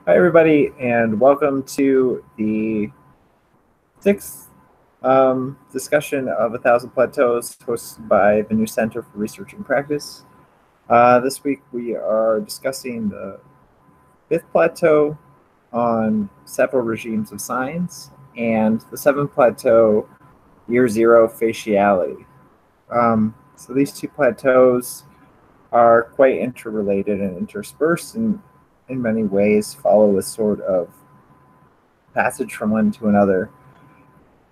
Hi, everybody, and welcome to the sixth discussion of 1,000 Plateaus, hosted by the New Center for Research and Practice. This week, we are discussing the fifth plateau on several regimes of science and the seventh plateau, year zero faciality. So these two plateaus are quite interrelated and interspersed and in many ways follow a sort of passage from one to another,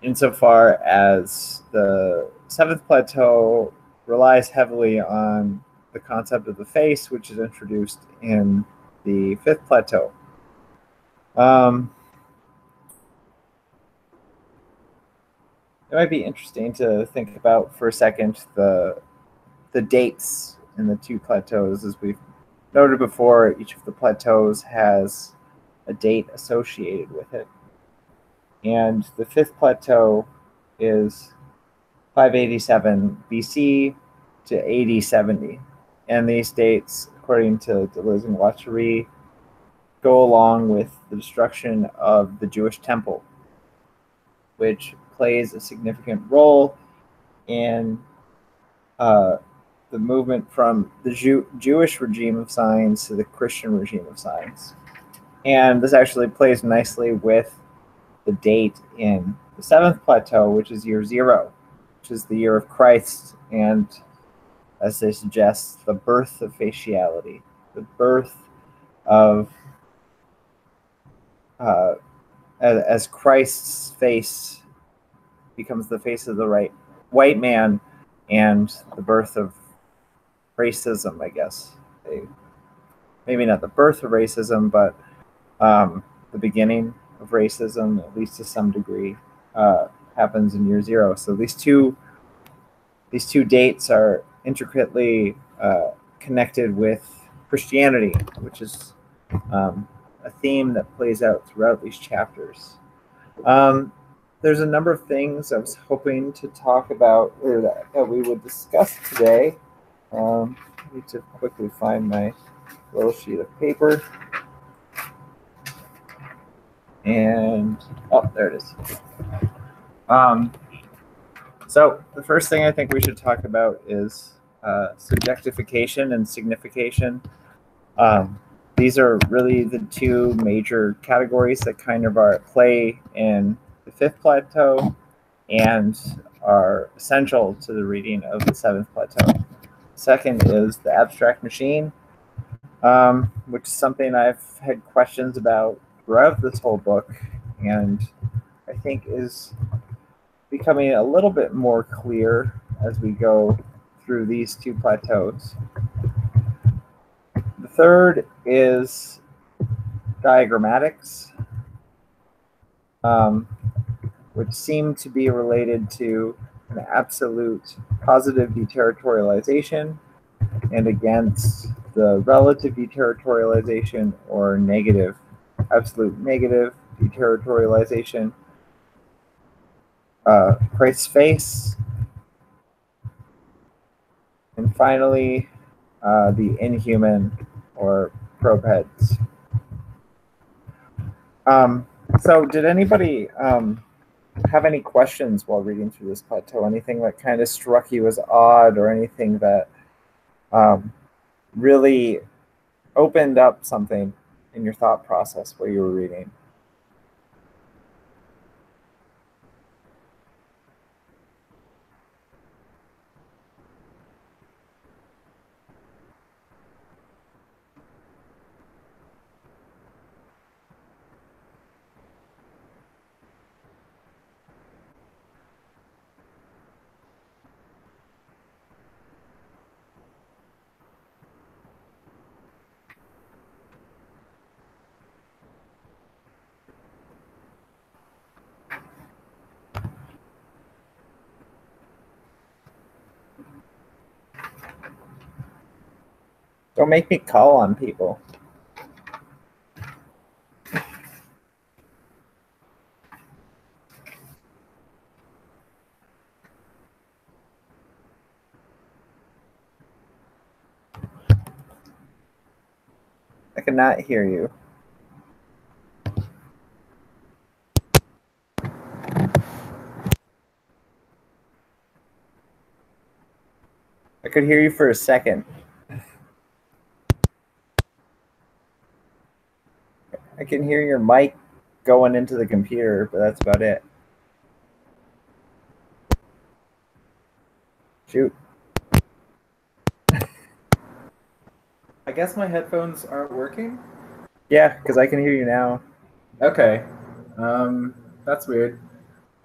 insofar as the seventh plateau relies heavily on the concept of the face, which is introduced in the fifth plateau. It might be interesting to think about for a second the dates in the two plateaus. As we've noted before, each of the plateaus has a date associated with it. And the fifth plateau is 587 BC to AD 70. And these dates, according to Deleuze and Guattari, go along with the destruction of the Jewish temple, which plays a significant role in the movement from the Jewish regime of science to the Christian regime of science. And this actually plays nicely with the date in the seventh plateau, which is year zero, which is the year of Christ, and as they suggest, the birth of faciality, the birth of, as Christ's face becomes the face of the white man, and the birth of racism, I guess. Maybe not the birth of racism, but the beginning of racism, at least to some degree, happens in year zero. So these two dates are intricately connected with Christianity, which is a theme that plays out throughout these chapters. There's a number of things I was hoping to talk about, or that we would discuss today. I need to quickly find my little sheet of paper. And, oh, there it is. So the first thing I think we should talk about is subjectification and signification. These are really the two major categories that kind of are at play in the fifth plateau and are essential to the reading of the seventh plateau. Second is the abstract machine, which is something I've had questions about throughout this whole book, and I think is becoming a little bit more clear as we go through these two plateaus. The third is diagrammatics, which seem to be related to an absolute positive deterritorialization and against the relative deterritorialization or absolute negative deterritorialization. Christ's face, and finally the inhuman or probe heads. So did anybody have any questions while reading through this plateau? Anything that kind of struck you as odd, or anything that really opened up something in your thought process while you were reading? Don't make me call on people. I cannot hear you. could hear you for a second. I can hear your mic going into the computer, but that's about it. Shoot. I guess my headphones aren't working. Yeah, because I can hear you now. Okay. That's weird.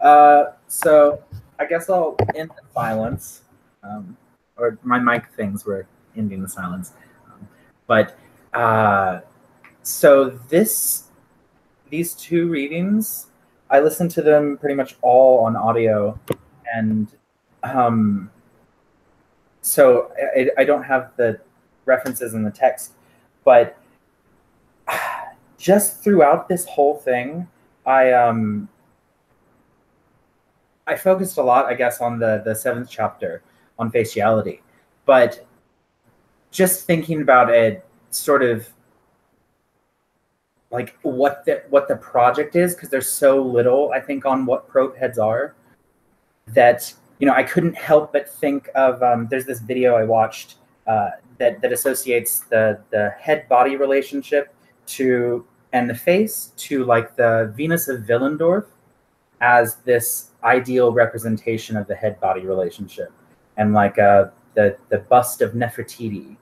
So I guess I'll end the silence. Or my mic things were ending the silence. So these two readings, I listened to them pretty much all on audio, and so I don't have the references in the text, but just throughout this whole thing, I focused a lot, I guess, on the seventh chapter on faciality, but just thinking about it, sort of like what the project is, because there's so little, I think, on what probe heads are, that I couldn't help but think of there's this video I watched that associates the head body relationship to and the face to like the Venus of Willendorf as this ideal representation of the head body relationship, and like the bust of Nefertiti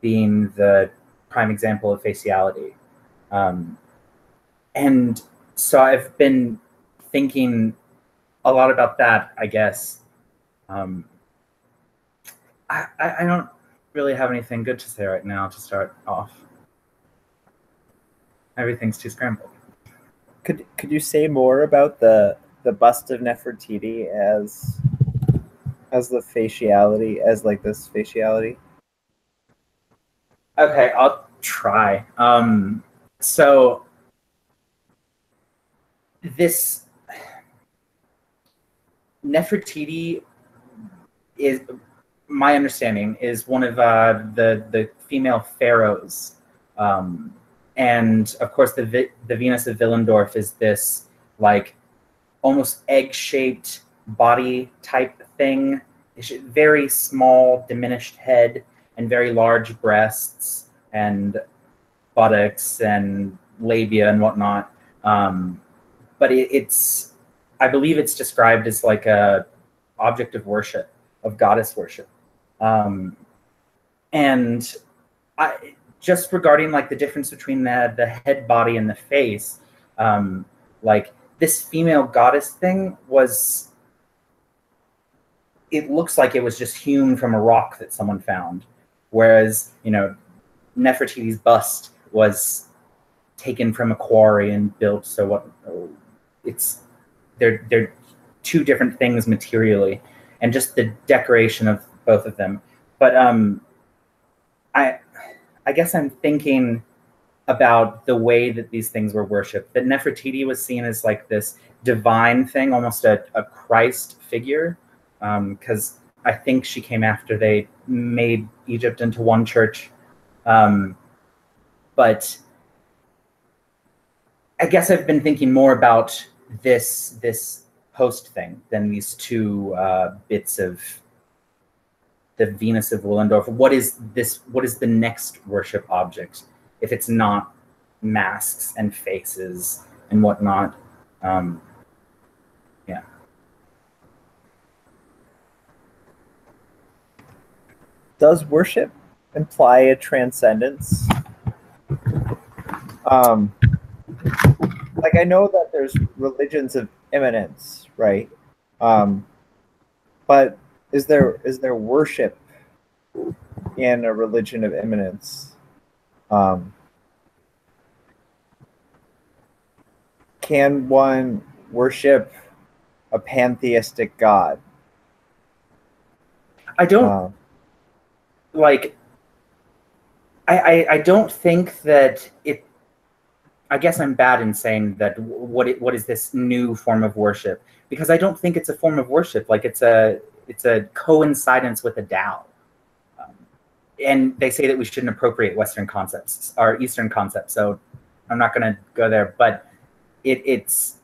being the prime example of faciality. And so I've been thinking a lot about that, I guess. I don't really have anything good to say right now to start off. Everything's too scrambled. Could you say more about the bust of Nefertiti as the faciality, as like this faciality? Okay, I'll try. So this Nefertiti is, my understanding, is one of the female pharaohs, and of course the Venus of Willendorf is this like almost egg-shaped body type thing, very small, diminished head, and very large breasts and buttocks and labia and whatnot. But it's, I believe it's described as like a object of worship, of goddess worship. And just regarding like the difference between the head body and the face, like this female goddess thing was, it looks like it was just hewn from a rock that someone found. Whereas, Nefertiti's bust was taken from a quarry and built. So what they're two different things materially, and just the decoration of both of them. But I guess I'm thinking about the way that these things were worshipped. That Nefertiti was seen as like this divine thing, almost a Christ figure, because I think she came after they made Egypt into one church. But I guess I've been thinking more about this host thing than these two bits of the Venus of Willendorf. What is this? What is the next worship object if it's not masks and faces and whatnot? Yeah. Does worship imply a transcendence? Like I know that there's religions of immanence, right? But is there worship in a religion of immanence? Can one worship a pantheistic god? I don't like. I don't think that it. I guess I'm bad in saying that what is this new form of worship, because I don't think it's a form of worship. Like it's a coincidence with a Tao, and they say that we shouldn't appropriate Western concepts or Eastern concepts. So I'm not going to go there, but it's.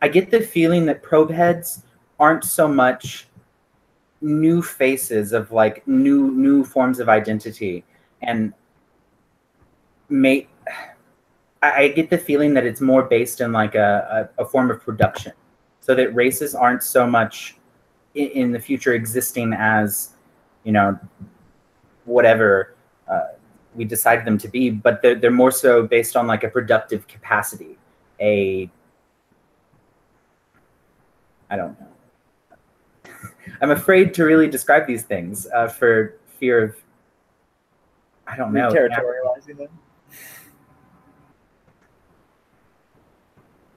I get the feeling that probe heads aren't so much new faces of like new forms of identity, and I get the feeling that it's more based in like a form of production, so that races aren't so much in the future existing as, you know, whatever we decide them to be, but they're more so based on like a productive capacity. I don't know. I'm afraid to really describe these things for fear of, I don't know. Territorializing them.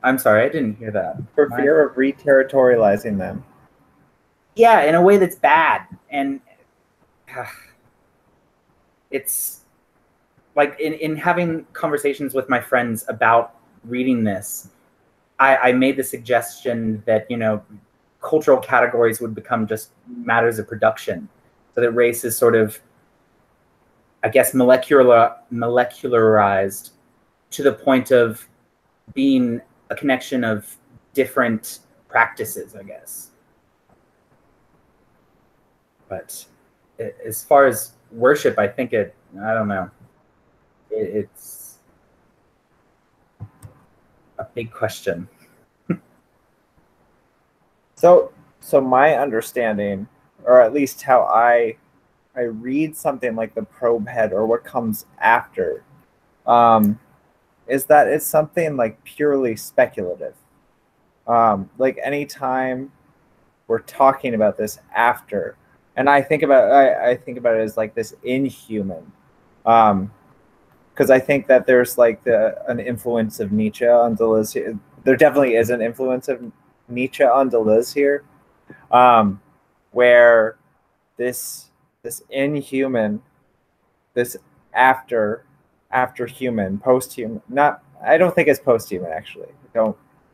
I'm sorry, I didn't hear that. For fear of re-territorializing them. Yeah, in a way that's bad. And it's like in having conversations with my friends about reading this, I made the suggestion that, you know, cultural categories would become just matters of production. So that race is sort of, I guess, molecularized to the point of being a connection of different practices, I guess. But as far as worship, I think I don't know. It's a big question. So my understanding, or at least how I read something like the probe head or what comes after, is that it's something like purely speculative. Like anytime we're talking about this after, and I think about it as like this inhuman, because I think that there's like an influence of Nietzsche on Deleuze. There definitely is an influence of Nietzsche on Deleuze here, where this inhuman, this after human, post-human. Not, I don't think it's post-human actually. I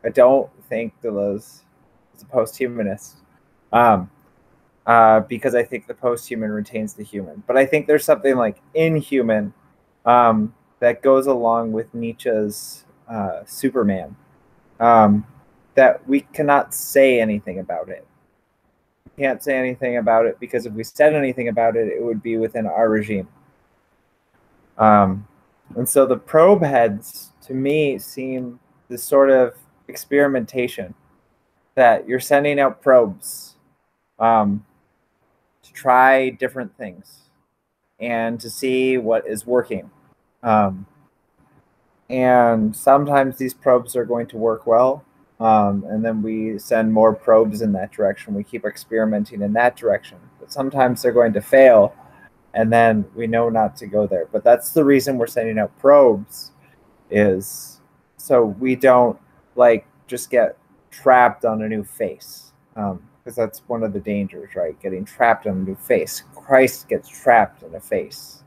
don't think Deleuze is a post-humanist, because I think the post-human retains the human. But I think there's something like inhuman that goes along with Nietzsche's Superman, that we cannot say anything about it. We can't say anything about it because if we said anything about it, it would be within our regime. And so the probe heads, to me, seem this sort of experimentation that you're sending out probes to try different things and to see what is working. And sometimes these probes are going to work well, and then we send more probes in that direction. We keep experimenting in that direction. But sometimes they're going to fail, and then we know not to go there. But that's the reason we're sending out probes, is so we don't like just get trapped on a new face, because that's one of the dangers, right? Getting trapped on a new face. Christ gets trapped in a face.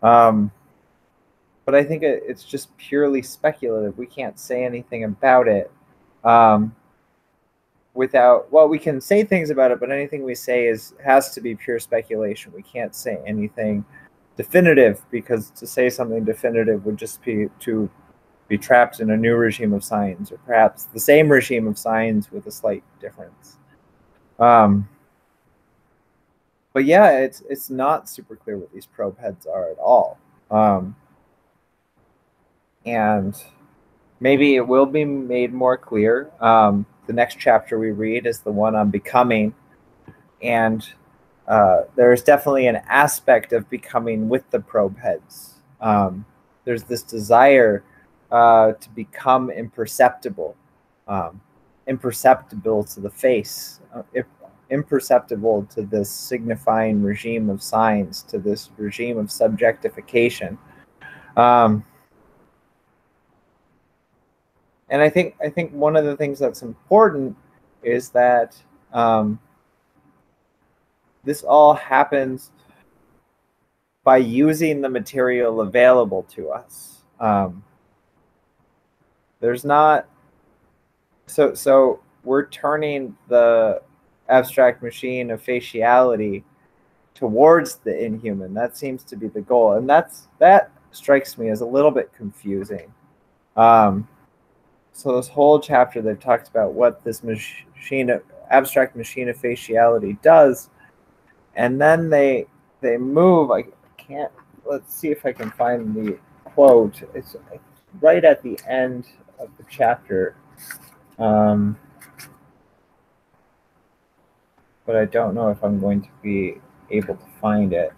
But I think it's just purely speculative. We can't say anything about it without, well, we can say things about it, but anything we say has to be pure speculation. We can't say anything definitive, because to say something definitive would just be to be trapped in a new regime of science, or perhaps the same regime of science with a slight difference. But yeah, it's not super clear what these probe heads are at all. And maybe it will be made more clear. The next chapter we read is the one on becoming, and there's definitely an aspect of becoming with the probe heads. There's this desire to become imperceptible, imperceptible to the face, imperceptible to this signifying regime of signs, to this regime of subjectification. And I think one of the things that's important is that this all happens by using the material available to us. There's not, so we're turning the abstract machine of faciality towards the inhuman. That seems to be the goal, and that strikes me as a little bit confusing. So this whole chapter, they've talked about what this machine abstract machine of faciality does. And then they move. I can't. Let's see if I can find the quote. It's right at the end of the chapter, but I don't know if I'm going to be able to find it.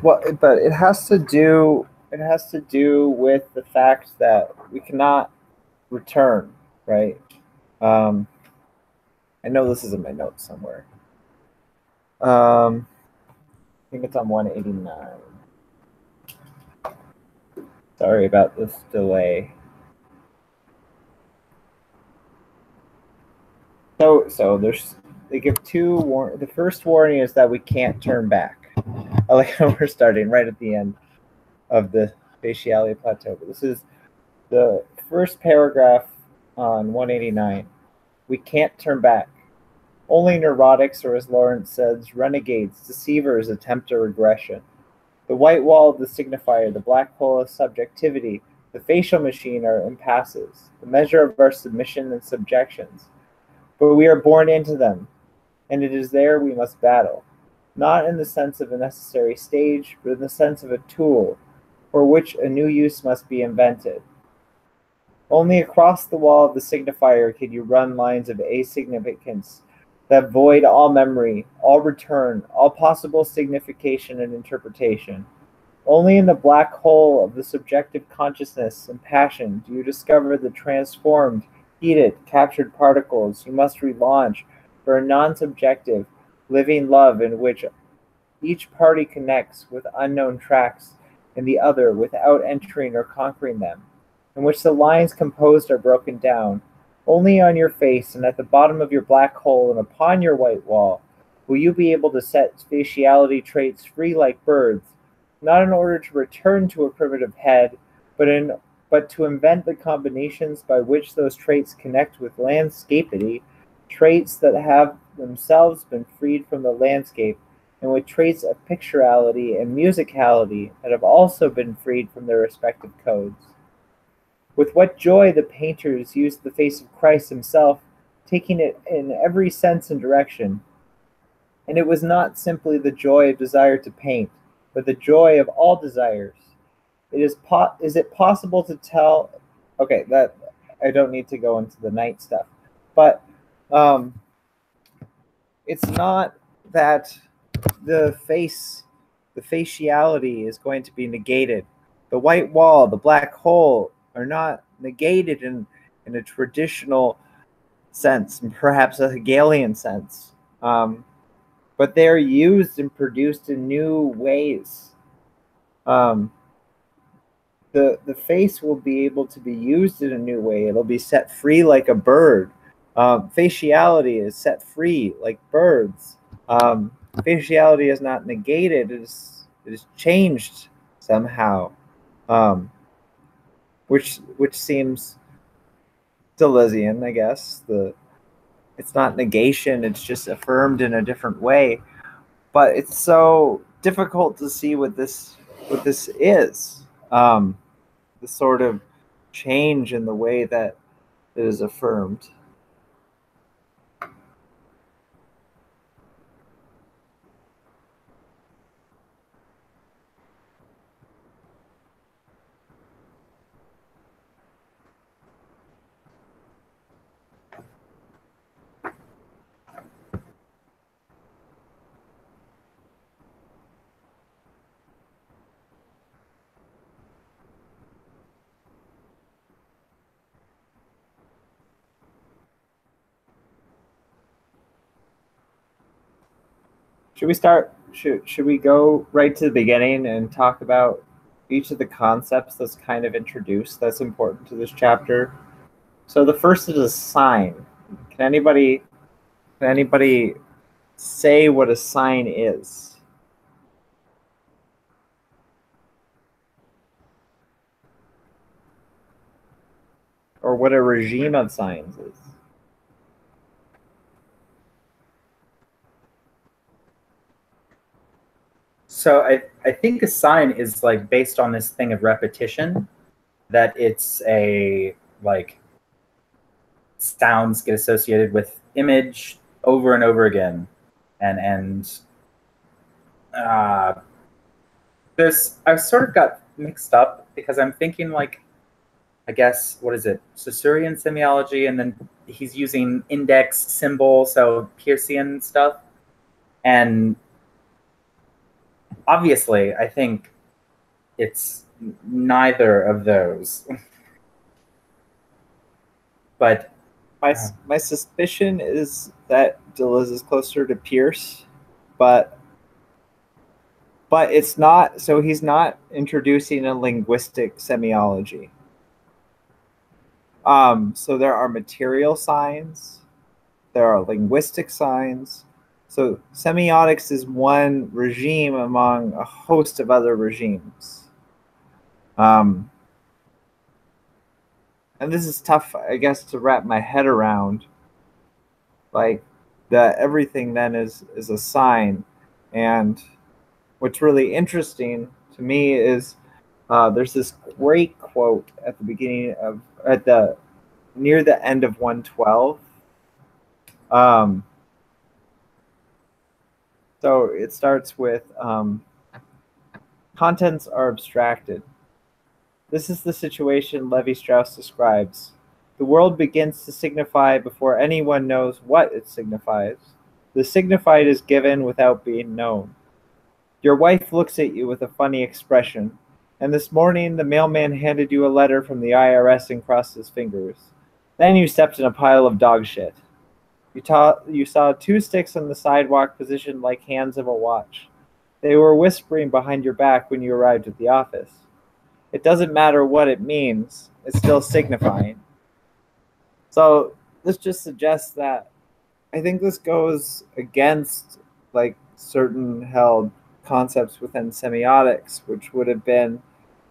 Well, but it has to do with the fact that we cannot return, right? I know this is in my notes somewhere. I think it's on 189. Sorry about this delay. So they give two the first warning is that we can't turn back. I like how we're starting right at the end of the faciality plateau. But this is the first paragraph on 189. We can't turn back. Only neurotics, or as Lawrence says, renegades, deceivers attempt a regression. The white wall of the signifier, the black hole of subjectivity, the facial machine are impasses, the measure of our submission and subjections. But we are born into them, and it is there we must battle, not in the sense of a necessary stage, but in the sense of a tool, for which a new use must be invented. Only across the wall of the signifier can you run lines of asignificance that void all memory, all return, all possible signification and interpretation. Only in the black hole of the subjective consciousness and passion do you discover the transformed, heated, captured particles you must relaunch for a non-subjective, living love in which each party connects with unknown tracks in the other without entering or conquering them, in which the lines composed are broken down. Only on your face and at the bottom of your black hole and upon your white wall will you be able to set faciality traits free like birds, not in order to return to a primitive head, but to invent the combinations by which those traits connect with landscapity, traits that have themselves been freed from the landscape, and with traits of picturality and musicality that have also been freed from their respective codes. With what joy the painters used the face of Christ himself, taking it in every sense and direction. And it was not simply the joy of desire to paint, but the joy of all desires. Is it possible to tell? Okay, that I don't need to go into the night stuff, but it's not that the faciality is going to be negated. The white wall, the black hole are not negated in a traditional sense, and perhaps a Hegelian sense, but they're used and produced in new ways. The face will be able to be used in a new way. It'll be set free like a bird. Faciality is set free like birds. Faciality is not negated. It is changed somehow, which seems Deleuzian, I guess. It's not negation. It's just affirmed in a different way. But it's so difficult to see what this is. The sort of change in the way that it is affirmed. Should we start? Should we go right to the beginning and talk about each of the concepts that's kind of introduced that's important to this chapter? So the first is a sign. Can anybody say what a sign is? or what a regime of signs is. So I think a sign is like based on this thing of repetition, that it's a like sounds get associated with image over and over again, and this I sort of got mixed up because I'm thinking like, I guess, what is it, Saussurean semiology, and then he's using index symbol, so Peircean stuff, and obviously I think it's neither of those. But my suspicion is that Deleuze is closer to Peirce, but it's not. So he's not introducing a linguistic semiology. So there are material signs, there are linguistic signs. So semiotics is one regime among a host of other regimes. And this is tough, I guess, to wrap my head around. Like that everything then is a sign. And what's really interesting to me is there's this great quote at the beginning of near the end of 112. So it starts with contents are abstracted. This is the situation Levi-Strauss describes. The world begins to signify before anyone knows what it signifies. The signified is given without being known. Your wife looks at you with a funny expression, and this morning the mailman handed you a letter from the IRS and crossed his fingers. Then you stepped in a pile of dog shit. You saw two sticks on the sidewalk positioned like hands of a watch. They were whispering behind your back when you arrived at the office. It doesn't matter what it means, it's still signifying. So this just suggests that I think this goes against like certain held concepts within semiotics, which would have been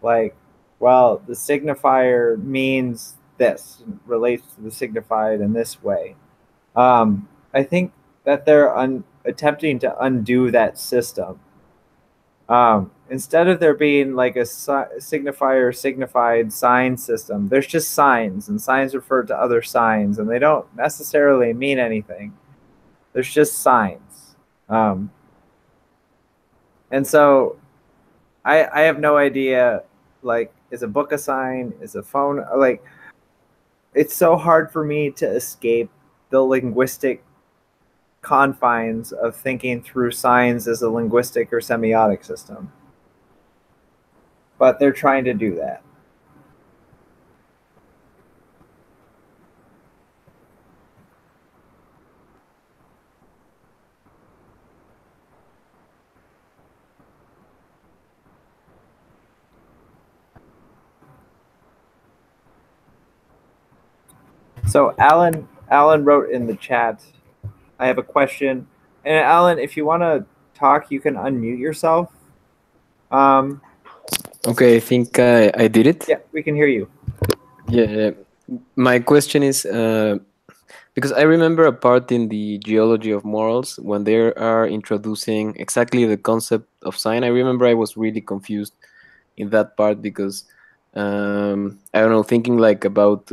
like, well, the signifier means this, relates to the signified in this way. I think that they're attempting to undo that system. Instead of there being like a signifier signified sign system, there's just signs, and signs refer to other signs, and they don't necessarily mean anything. There's just signs. And so I have no idea, like, is a book a sign? Is a phone, like, it's so hard for me to escape the linguistic confines of thinking through signs as a linguistic or semiotic system. But they're trying to do that. So Alan wrote in the chat, I have a question. And Alan, if you want to talk, you can unmute yourself. Okay, I think I did it. Yeah, we can hear you. Yeah, my question is, because I remember a part in the geology of morals when they are introducing exactly the concept of sign. I remember I was really confused in that part because I don't know, thinking like about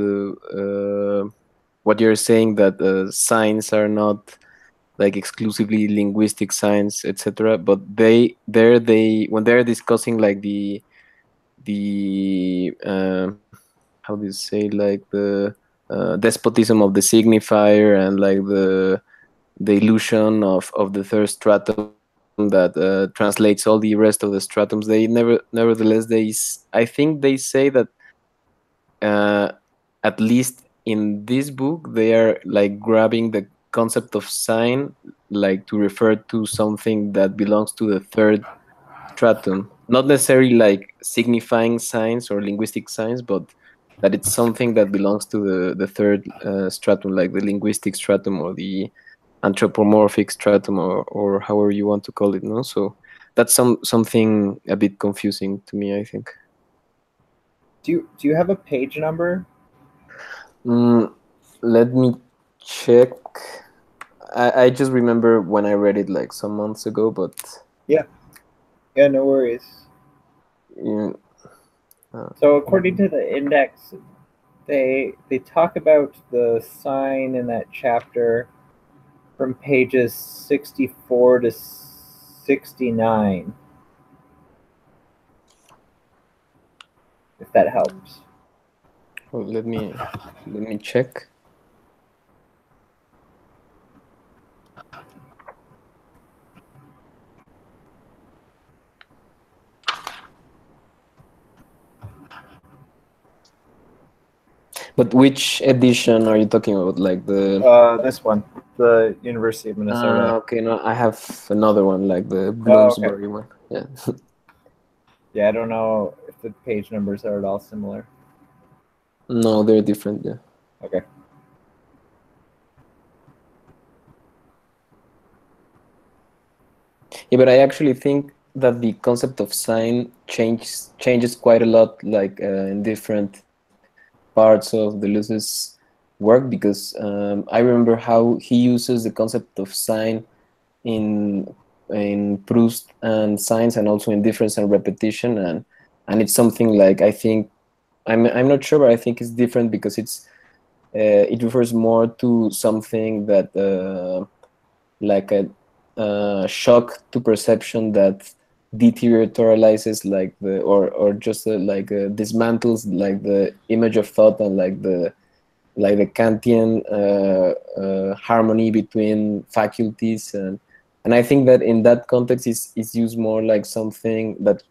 what you're saying, that signs are not like exclusively linguistic signs, etc. But they when they're discussing like the how do you say, like the despotism of the signifier, and like the illusion of the third stratum that translates all the rest of the stratums, they nevertheless I think they say that at least in this book they are like grabbing the concept of sign like to refer to something that belongs to the third stratum, not necessarily like signifying signs or linguistic signs, but that it's something that belongs to the third stratum, like the linguistic stratum or the anthropomorphic stratum, or however you want to call it. No, so that's something a bit confusing to me, I think. Do you have a page number? Mm, let me check. I just remember when I read it like some months ago, but Yeah, no worries. mm, So according to the index, they talk about the sign in that chapter from pages 64 to 69. If that helps. well, let me check. But which edition are you talking about? Like the This one, the University of Minnesota. okay, no, I have another one, like the Oh, okay. Bloomsbury one. Yeah. Yeah, I don't know if the page numbers are at all similar. No, they're different. Yeah. Okay. Yeah, but I actually think that the concept of sign changes quite a lot, like in different parts of Deleuze's work, because I remember how he uses the concept of sign in Proust and science, and also in difference and repetition, and it's something like, I think, I'm not sure, but I think it's different because it refers more to something that like a shock to perception that deterritorializes, like the or just like dismantles like the image of thought, and like the Kantian harmony between faculties, and I think that in that context is used more like something that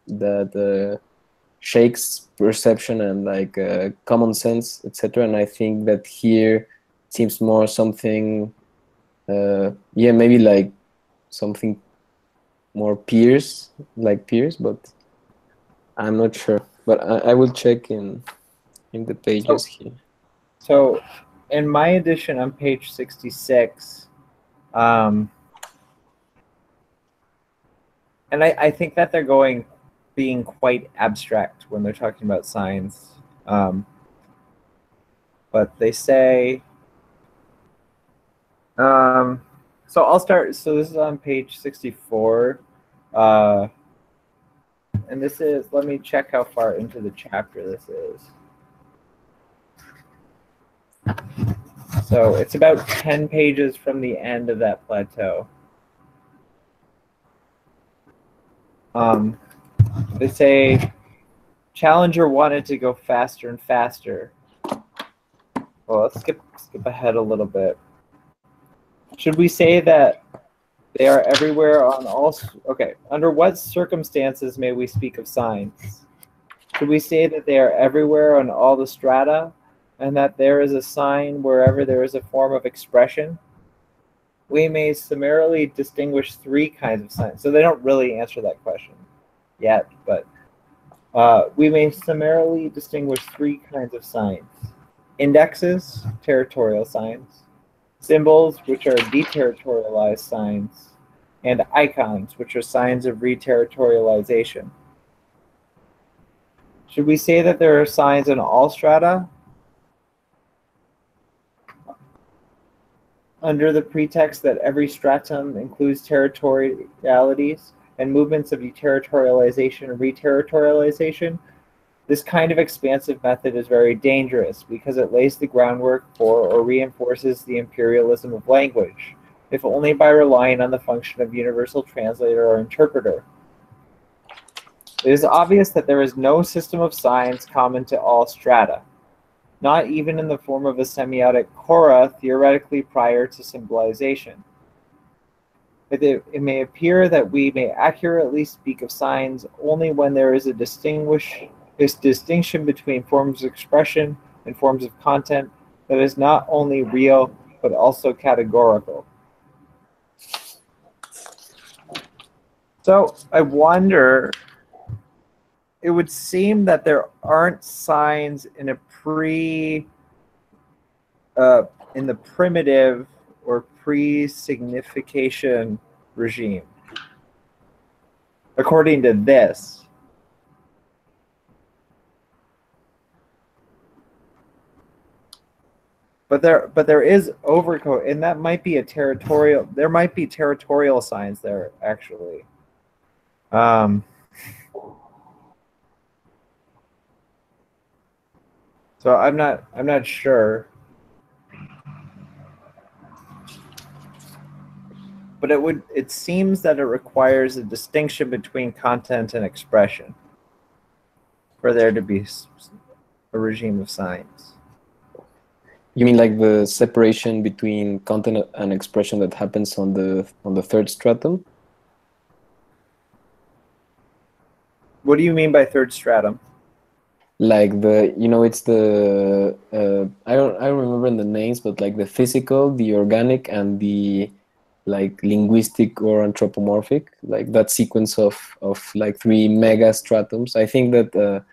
shakes perception and like common sense, etc. And I think that here it seems more something, yeah, maybe like something more Pierce, like Pierce, but I'm not sure. But I will check in the pages here. So in my edition on page 66, and I think that they're being quite abstract when they're talking about signs. But they say, so I'll start. So this is on page 64. And this is, let me check how far into the chapter this is. So it's about 10 pages from the end of that plateau. They say Challenger wanted to go faster and faster. Well, let's skip ahead a little bit. Should we say that they are everywhere on all? Okay. Under what circumstances may we speak of signs? Should we say that they are everywhere on all the strata, and that there is a sign wherever there is a form of expression? We may summarily distinguish three kinds of signs. So they don't really answer that question yet, but we may summarily distinguish three kinds of signs: indexes, territorial signs; symbols, which are deterritorialized signs; and icons, which are signs of reterritorialization. Should we say that there are signs in all strata, under the pretext that every stratum includes territorialities and movements of deterritorialization and reterritorialization? This kind of expansive method is very dangerous because it lays the groundwork for or reinforces the imperialism of language, if only by relying on the function of universal translator or interpreter. It is obvious that there is no system of signs common to all strata, not even in the form of a semiotic chora theoretically prior to symbolization. It may appear that we may accurately speak of signs only when there is this distinction between forms of expression and forms of content that is not only real but also categorical. So I wonder, it would seem that there aren't signs in in the primitive or pre-signification regime, according to this. But there is overcoat, and that might be a territorial. There might be territorial signs there actually. So I'm not sure. But it seems that it requires a distinction between content and expression for there to be a regime of signs. You mean like the separation between content and expression that happens on the third stratum? What do you mean by third stratum? Like it's the I don't remember the names, but like the physical, the organic, and the like linguistic or anthropomorphic, like that sequence of like 3 mega stratums. I think that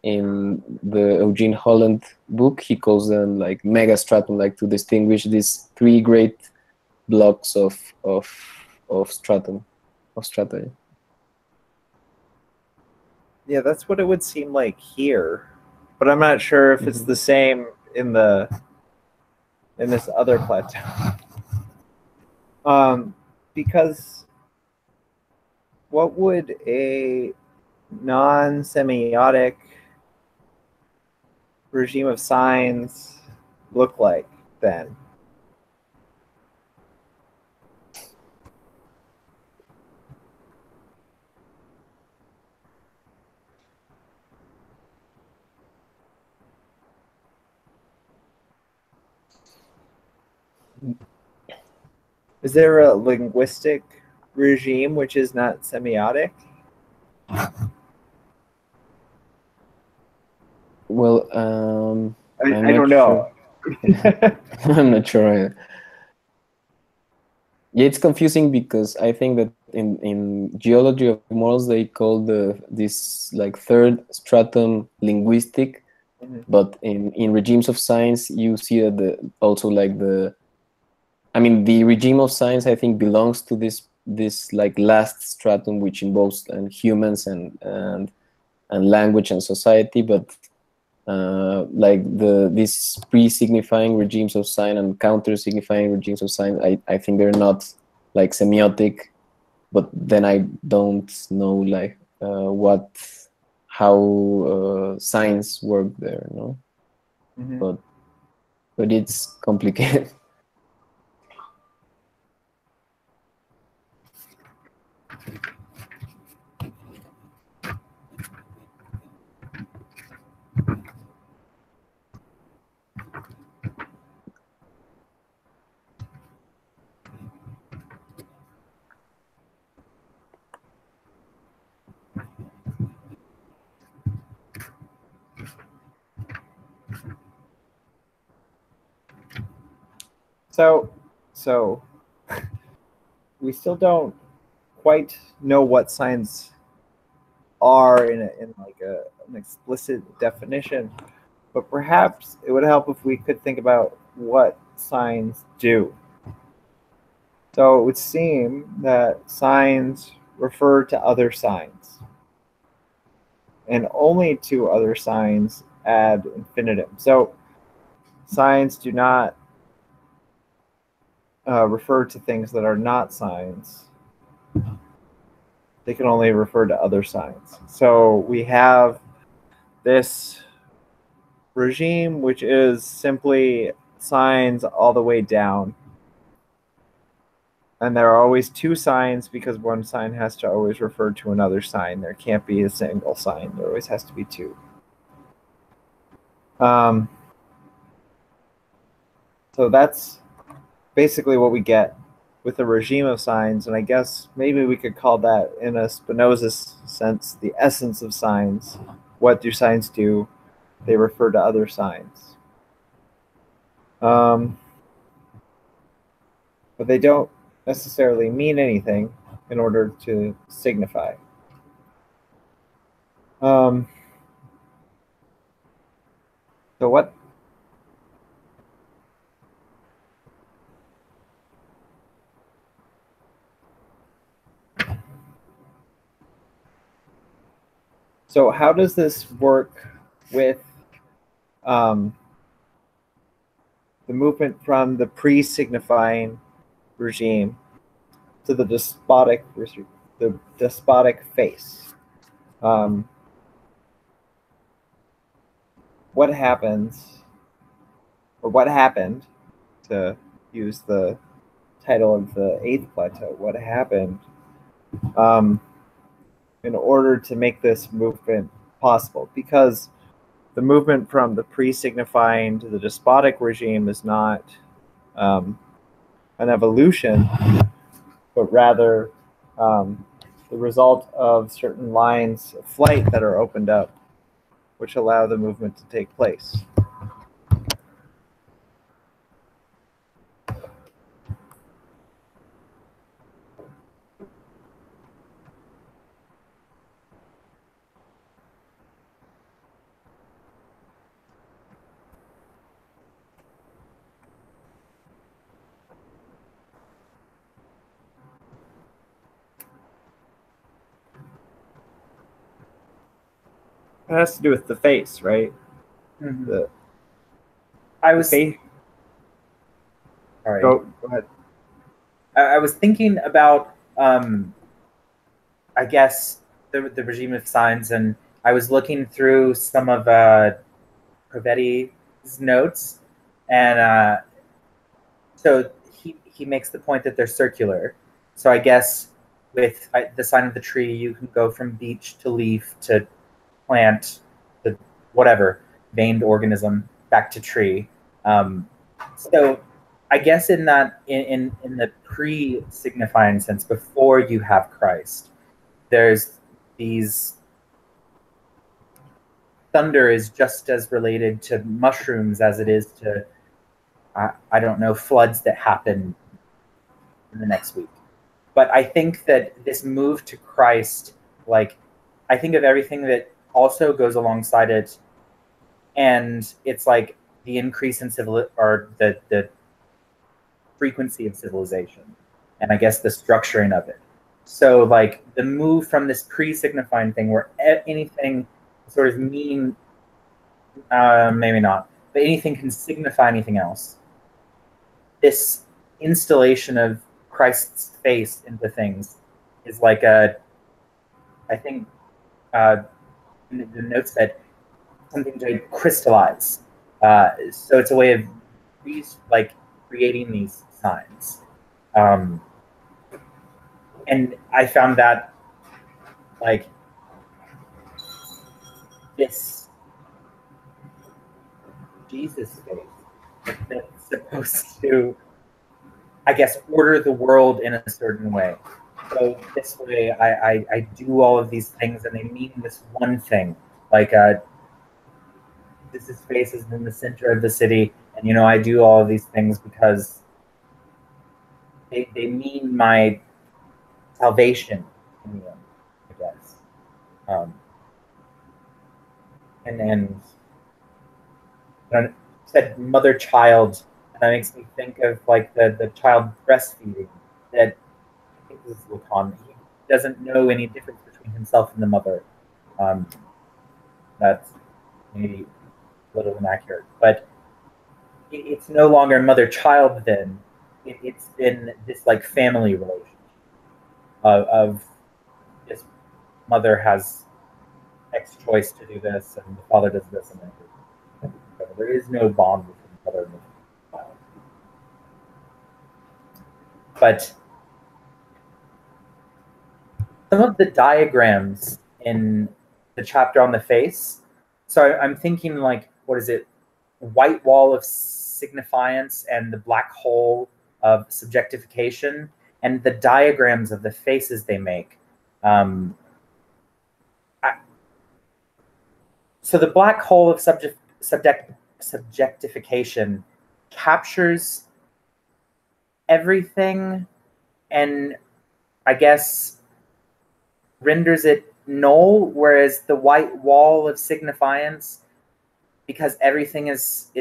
in the Eugene Holland book, he calls them like mega stratum, like to distinguish these 3 great blocks of stratum, of strata. Yeah, that's what it would seem like here, but I'm not sure if it's the same in this other plateau. Because what would a non-semiotic regime of signs look like then? Is there a linguistic regime which is not semiotic? Well, I don't know. Sure. I'm not sure. Yeah, it's confusing because I think that in geology of morals they call this like third stratum linguistic, but in regimes of science you see that also like the regime of science, I think, belongs to this like last stratum, which involves humans and language and society, but like these pre-signifying regimes of sign and counter-signifying regimes of sign, I think they're not like semiotic, but then I don't know like how signs work there, no? But it's complicated. So we still don't quite know what signs are in like an explicit definition, but perhaps it would help if we could think about what signs do. So it would seem that signs refer to other signs, and only to other signs ad infinitum. So signs do not refer to things that are not signs. They can only refer to other signs. So we have this regime, which is simply signs all the way down. And there are always 2 signs because one sign has to always refer to another sign. There can't be a single sign. There always has to be 2. So that's basically what we get with a regime of signs, and I guess maybe we could call that, in a Spinoza sense, the essence of signs. What do signs do? They refer to other signs. But they don't necessarily mean anything in order to signify. So what? So how does this work with the movement from the pre-signifying regime to the despotic face. What happens, or what happened, to use the title of the 8th plateau, what happened in order to make this movement possible? Because the movement from the pre-signifying to the despotic regime is not an evolution, but rather the result of certain lines of flight that are opened up, which allow the movement to take place. It has to do with the face, right? Mm-hmm. I was. Face. Sorry. Go ahead. I was thinking about, I guess, the regime of signs, and I was looking through some of Provetti's notes, and so he makes the point that they're circular. So I guess with the sign of the tree, you can go from beech to leaf to plant to whatever veined organism back to tree. So I guess in that in the pre-signifying sense, before you have Christ, there's these thunder is just as related to mushrooms as it is to I don't know, floods that happen in the next week. But I think that this move to Christ, like, I think of everything that also goes alongside it, and it's like the increase in or the frequency of civilization, and I guess the structuring of it. So like the move from this pre-signifying thing where anything sort of mean, maybe not, but anything can signify anything else. This installation of Christ's face into things is like I think the note said something to crystallize. So it's a way of creating these signs. And I found that like this Jesus face that's supposed to, I guess, order the world in a certain way. So this way I do all of these things and they mean this one thing. Like Jesus' face is in the center of the city, and I do all of these things because they mean my salvation in the end, I guess. And said mother child, and that makes me think of like the child breastfeeding. That I think this is Lacan. He doesn't know any difference between himself and the mother. That's maybe a little inaccurate, but it's no longer mother child. Then it's been this like family relationship of this mother has X choice to do this, and the father does this, and there is no bond between the mother and the child. But some of the diagrams in the chapter on the face, so I'm thinking like, what is it? White wall of signifiance and the black hole of subjectification, and the diagrams of the faces they make. So the black hole of subjectification captures everything and I guess renders it null, whereas the white wall of signifiance, because everything is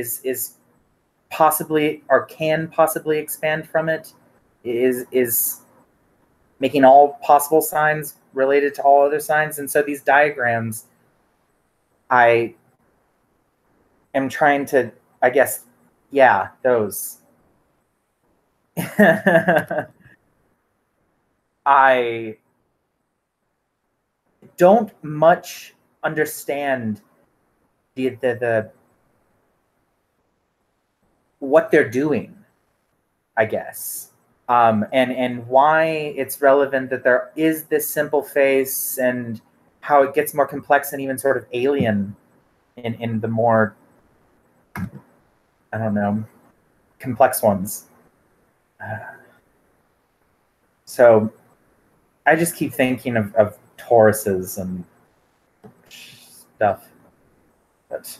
possibly or can possibly expand from it, is making all possible signs related to all other signs. And so these diagrams, I am trying to, I guess, Yeah, those. I don't much understand the what they're doing, I guess, and why it's relevant that there is this simple face, and how it gets more complex and even sort of alien in the more, I don't know, complex ones. So I just keep thinking of Tauruses and stuff. But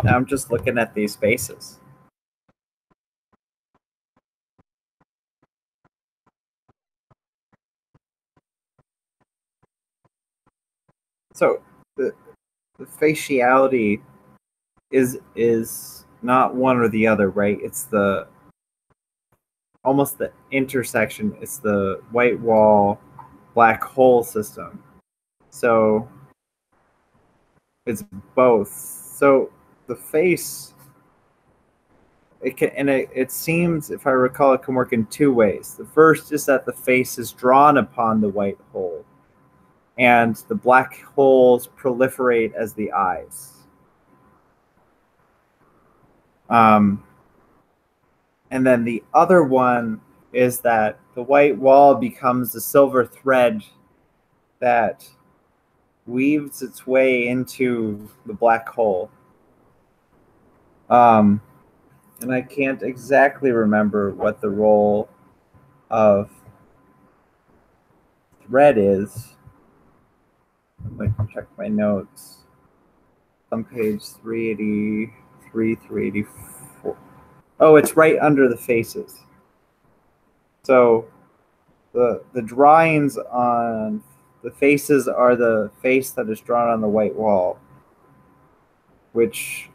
Now I'm just looking at these faces. So the faciality is not one or the other, right? It's the almost the intersection. It's the white wall black hole system. So it's both. So the face, it can, and it seems, if I recall, it can work in two ways. The first is that the face is drawn upon the white hole, and the black holes proliferate as the eyes. And then the other one is that the white wall becomes the silver thread that weaves its way into the black hole. And I can't exactly remember what the role of thread is. Let me check my notes. On page 383, 384. Oh, it's right under the faces. So the drawings on the faces are the face that is drawn on the white wall, which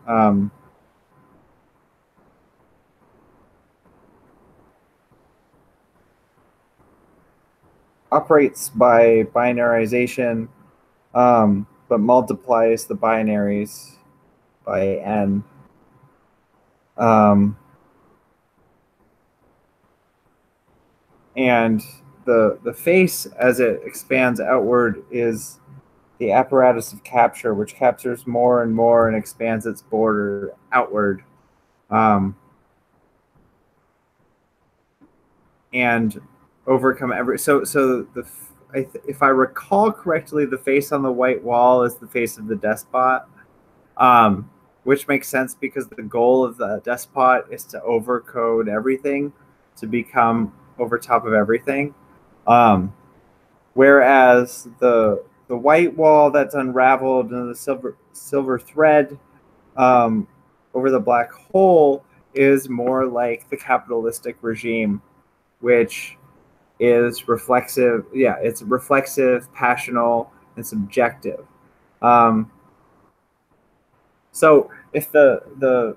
operates by binarization, but multiplies the binaries by n. And the face, as it expands outward, is the apparatus of capture, which captures more and more and expands its border outward. And overcome every. So if I recall correctly, the face on the white wall is the face of the despot, which makes sense because the goal of the despot is to overcode everything, to become over top of everything. Whereas the white wall that's unraveled and the silver thread over the black hole is more like the capitalistic regime, which is reflexive. Yeah, it's reflexive, passional, and subjective. So if the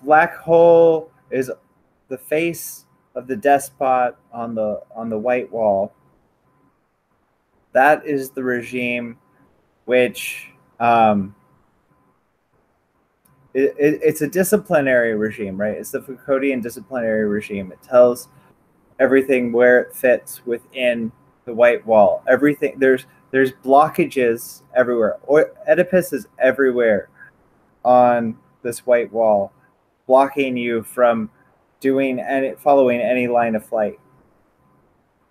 black hole is the face of the despot on the white wall, that is the regime which it's a disciplinary regime, right? It's the Foucauldian disciplinary regime. It tells everything where it fits within the white wall. Everything, there's blockages everywhere. Oedipus is everywhere on this white wall, blocking you from following any line of flight.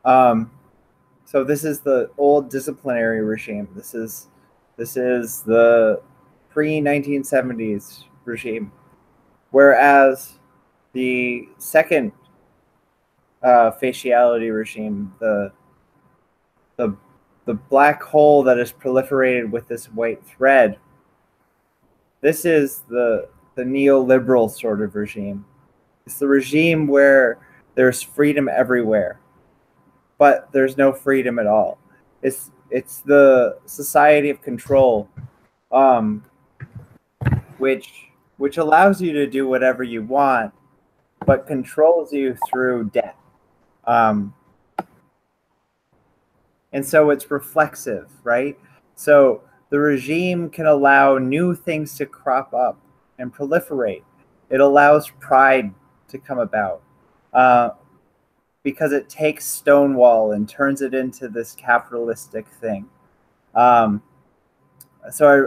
So this is the old disciplinary regime. This is the pre-1970s regime, whereas the second faciality regime, the black hole that is proliferated with this white thread, this is the neoliberal sort of regime. It's the regime where there's freedom everywhere, but there's no freedom at all. It's the society of control, which allows you to do whatever you want, but controls you through death. And so it's reflexive, right? So the regime can allow new things to crop up and proliferate. It allows pride to come about because it takes Stonewall and turns it into this capitalistic thing. So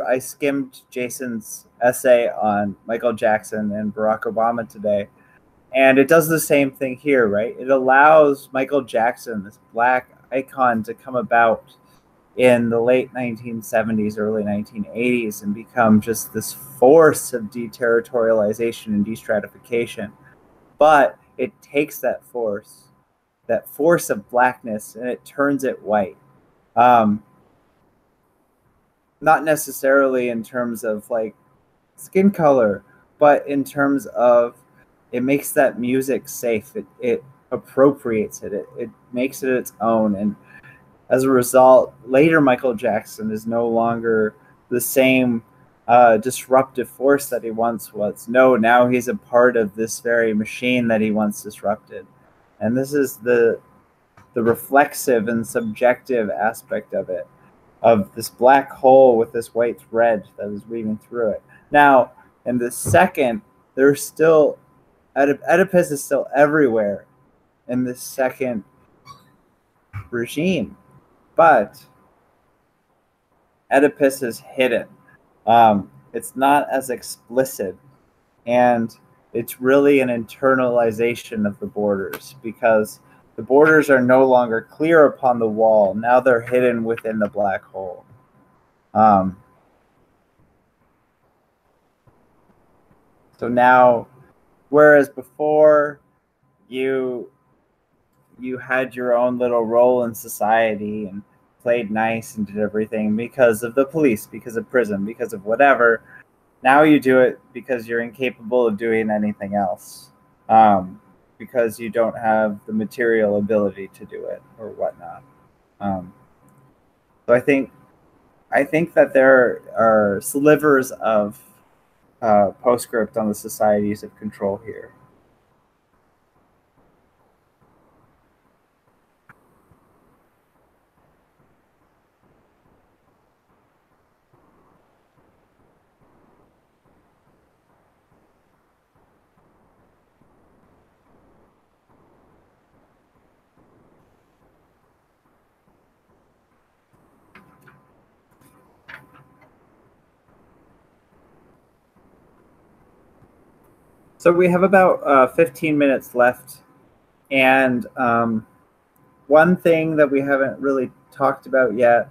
I skimmed Jason's essay on Michael Jackson and Barack Obama today, and it does the same thing here, right? It allows Michael Jackson, this black icon, to come about in the late 1970s, early 1980s, and become just this force of deterritorialization and destratification. But it takes that force of blackness, and it turns it white. Not necessarily in terms of like skin color, but in terms of it makes that music safe. It appropriates it. It makes it its own. And as a result, later Michael Jackson is no longer the same disruptive force that he once was. No, now he's a part of this very machine that he once disrupted. And this is the reflexive and subjective aspect of it, of this black hole with this white thread that is weaving through it. Now, in the second, there's still, Oedipus is still everywhere in this second regime, but Oedipus is hidden. It's not as explicit, and it's really an internalization of the borders, because the borders are no longer clear upon the wall. Now they're hidden within the black hole. So now, whereas before you had your own little role in society and played nice and did everything because of the police, because of prison, because of whatever, now you do it because you're incapable of doing anything else. Because you don't have the material ability to do it or whatnot. So I think that there are slivers of postscript on the societies of control here. So we have about 15 minutes left, and one thing that we haven't really talked about yet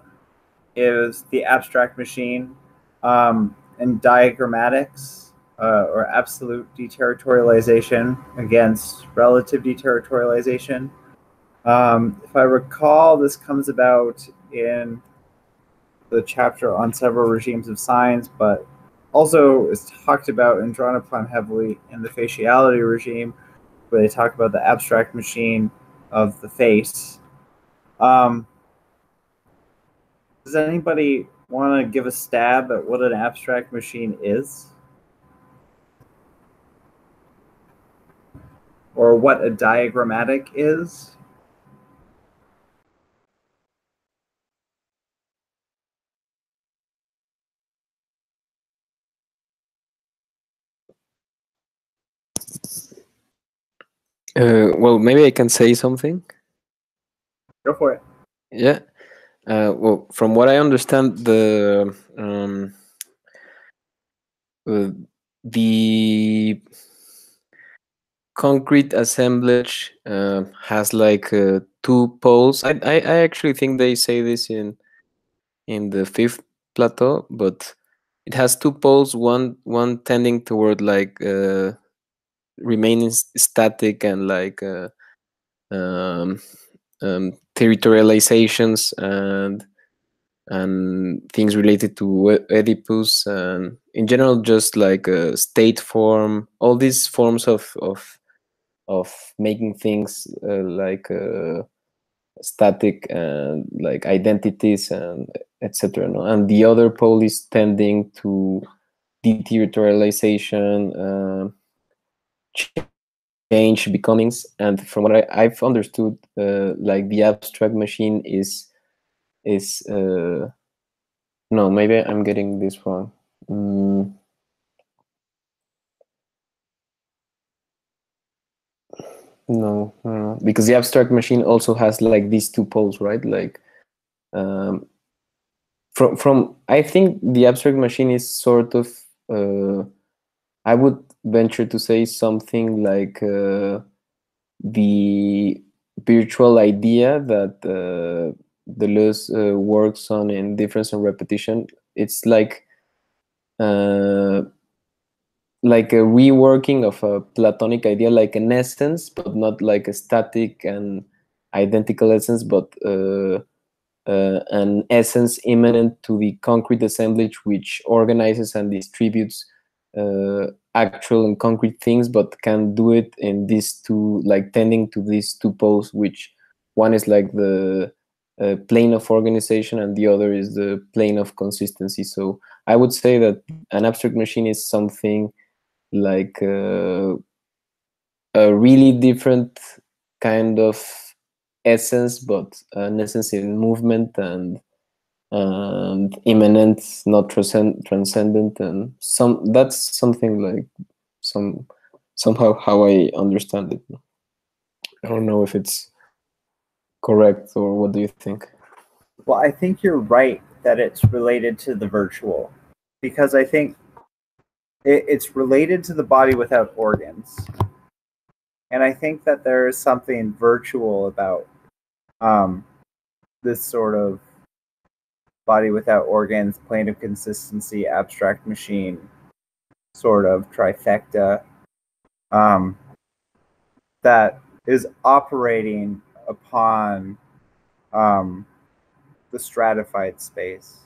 is the abstract machine and diagrammatics, or absolute deterritorialization against relative deterritorialization. If I recall, this comes about in the chapter on several regimes of signs, but also is talked about and drawn upon heavily in the faciality regime, where they talk about the abstract machine of the face. Does anybody want to give a stab at what an abstract machine is? Or what a diagrammatic is? Well, maybe I can say something. Go for it. Yeah. Well, from what I understand, the concrete assemblage has like two poles. I actually think they say this in the fifth plateau, but it has two poles. One tending toward like remaining static and like territorializations and things related to Oedipus, and in general just like a state form, all these forms of of making things like static and like identities and etc. No? And the other pole is tending to deterritorialization, change, becomings. And from what I've understood, like the abstract machine is no, maybe I'm getting this wrong. No, because the abstract machine also has like these two poles, right? Like from I think the abstract machine is sort of I would venture to say something like the virtual idea that Deleuze works on in difference and repetition. It's uh, like a reworking of a Platonic idea, like an essence, but not like a static and identical essence, but an essence immanent to the concrete assemblage, which organizes and distributes actual and concrete things, but can do it in these two, like tending to these two poles, which one is like the plane of organization and the other is the plane of consistency. So I would say that an abstract machine is something like a really different kind of essence, but an essence in movement and immanent, not transcendent, and that's something like somehow how I understand it. I don't know if it's correct, or what do you think? Well, I think you're right that it's related to the virtual, because I think it's related to the body without organs. And I think that there is something virtual about this sort of body without organs, plane of consistency, abstract machine sort of trifecta that is operating upon the stratified space.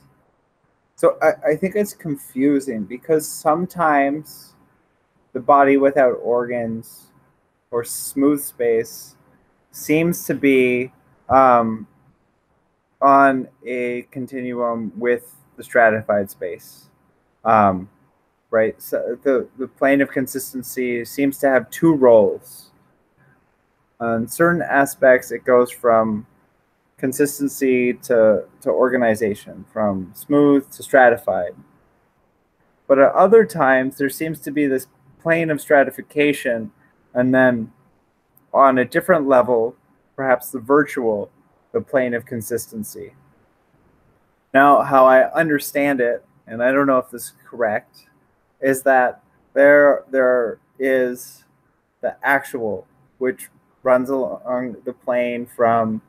So I think it's confusing because sometimes the body without organs or smooth space seems to be on a continuum with the stratified space. Right? So the plane of consistency seems to have two roles. On certain aspects, it goes from consistency to organization, from smooth to stratified. But at other times, there seems to be this plane of stratification, and then on a different level, perhaps the virtual, the plane of consistency. Now, how I understand it, and I don't know if this is correct, is that there is the actual, which runs along the plane from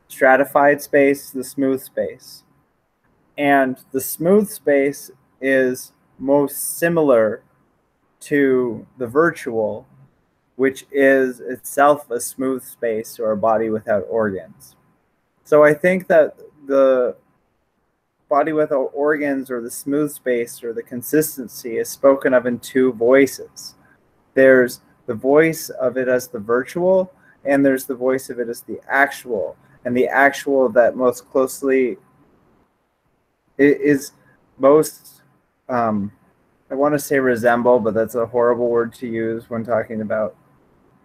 stratified space to the smooth space. And the smooth space is most similar to the virtual, which is itself a smooth space or a body without organs. So I think that the body without organs or the smooth space or the consistency is spoken of in two voices. There's the voice of it as the virtual, and there's the voice of it as the actual. And the actual that most closely is most, I want to say resemble, but that's a horrible word to use when talking about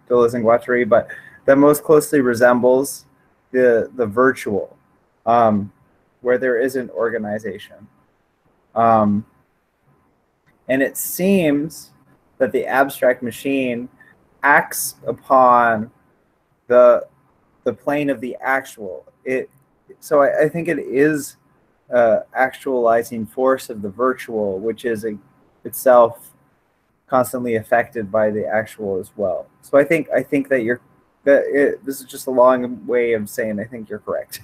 Deleuze and Guattari, but that most closely resembles the virtual, where there isn't organization. And it seems that the abstract machine acts upon the plane of the actual. So I think it is actualizing force of the virtual, which is itself constantly affected by the actual as well. So I think that this is just a long way of saying I think you're correct.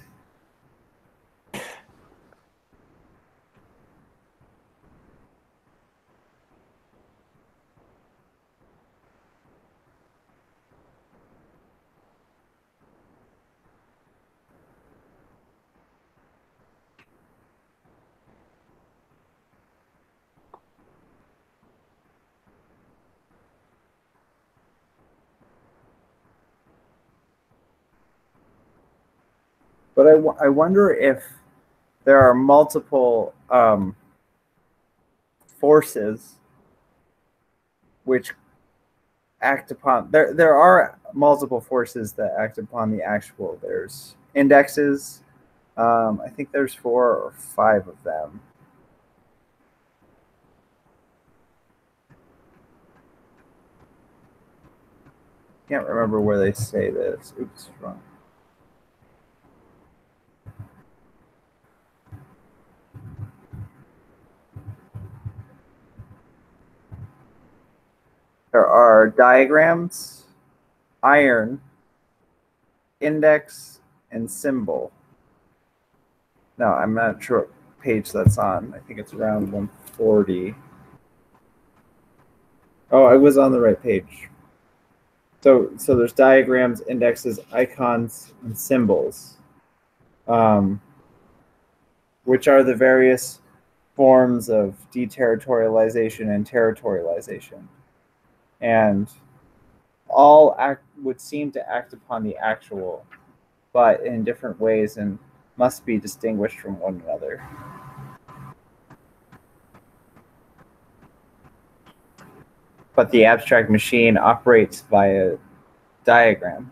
But I wonder if there are multiple forces which act upon, there are multiple forces that act upon the actual. There's indexes. I think there's 4 or 5 of them. Can't remember where they say this. Oops, wrong. There are diagrams, iron, index, and symbol. No, I'm not sure what page that's on. I think it's around 140. Oh, I was on the right page. So there's diagrams, indexes, icons, and symbols, which are the various forms of deterritorialization and territorialization. And all would seem to act upon the actual, but in different ways and must be distinguished from one another. But the abstract machine operates via diagram.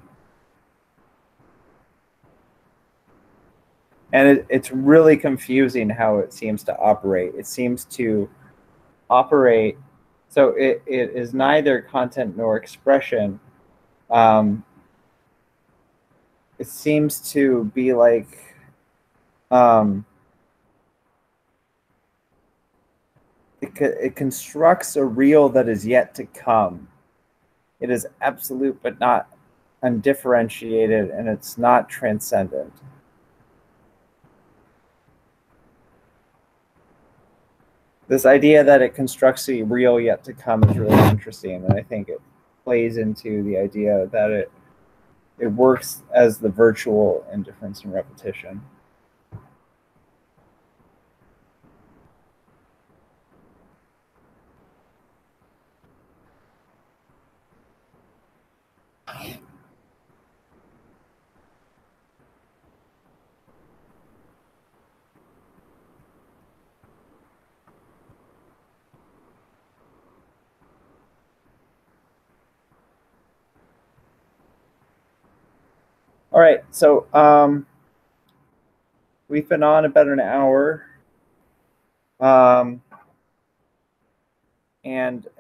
And it's really confusing how it seems to operate. It seems to operate, so it is neither content nor expression. It seems to be like it constructs a real that is yet to come. It is absolute but not undifferentiated, and it's not transcendent. This idea that it constructs a real yet to come is really interesting, and I think it plays into the idea that it works as the virtual indifference and repetition. All right, so we've been on about an hour. And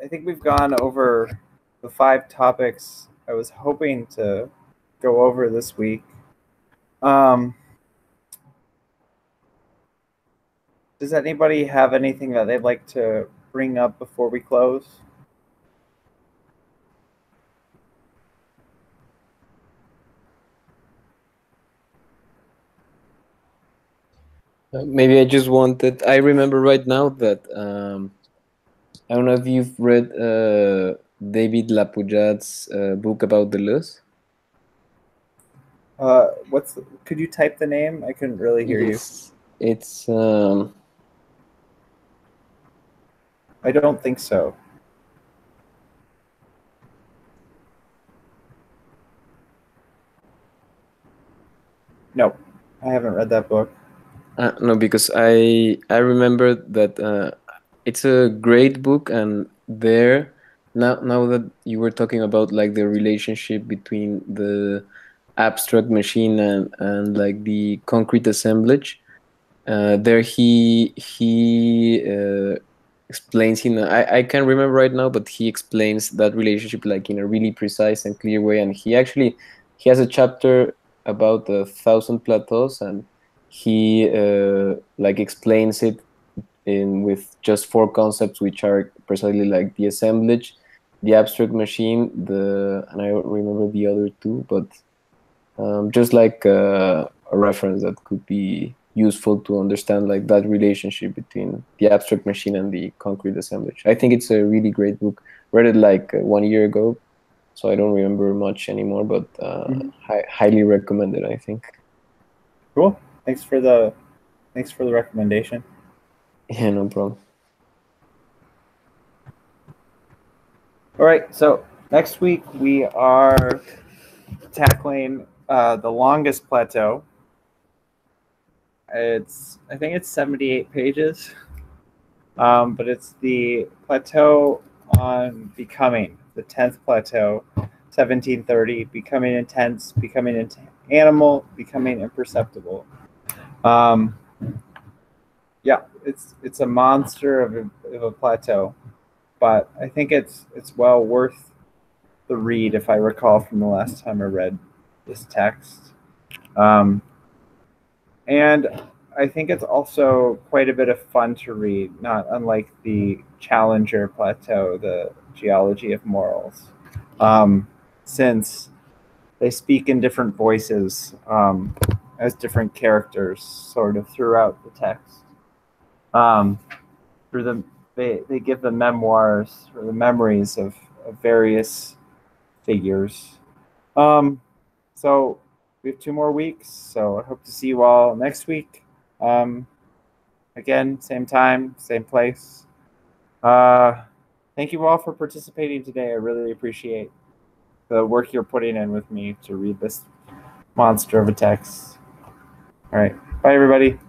I think we've gone over the 5 topics I was hoping to go over this week. Does anybody have anything that they'd like to bring up before we close? Maybe I just wanted. I remember right now that I don't know if you've read David Lapoujade's book about Deleuze. Could you type the name? I couldn't really hear you. It's. I don't think so. No, I haven't read that book. No, because I remember that it's a great book, and there now that you were talking about like the relationship between the abstract machine and like the concrete assemblage, there he explains I can't remember right now, but he explains that relationship like in a really precise and clear way, and he has a chapter about 1,000 plateaus, and he like explains it with just 4 concepts, which are precisely like the assemblage, the abstract machine, and I don't remember the other 2, but just like a reference that could be useful to understand like that relationship between the abstract machine and the concrete assemblage. I think it's a really great book. Read it like 1 year ago, so I don't remember much anymore, but highly recommended, I think. Cool. Thanks for the recommendation. Yeah, no problem. All right, so next week we are tackling the longest plateau, I think it's 78 pages, but it's the plateau on becoming, the 10th plateau, 1730, becoming intense, becoming animal, becoming imperceptible. Yeah, it's a monster of a plateau, but I think it's well worth the read, if I recall from the last time I read this text. And I think it's also quite a bit of fun to read, not unlike the Challenger Plateau, the Geology of Morals, since they speak in different voices as different characters sort of throughout the text. Through the, they give the memoirs or the memories of various figures. So we have 2 more weeks, so I hope to see you all next week. Again, same time, same place. Thank you all for participating today. I really appreciate the work you're putting in with me to read this monster of a text. All right. Bye, everybody.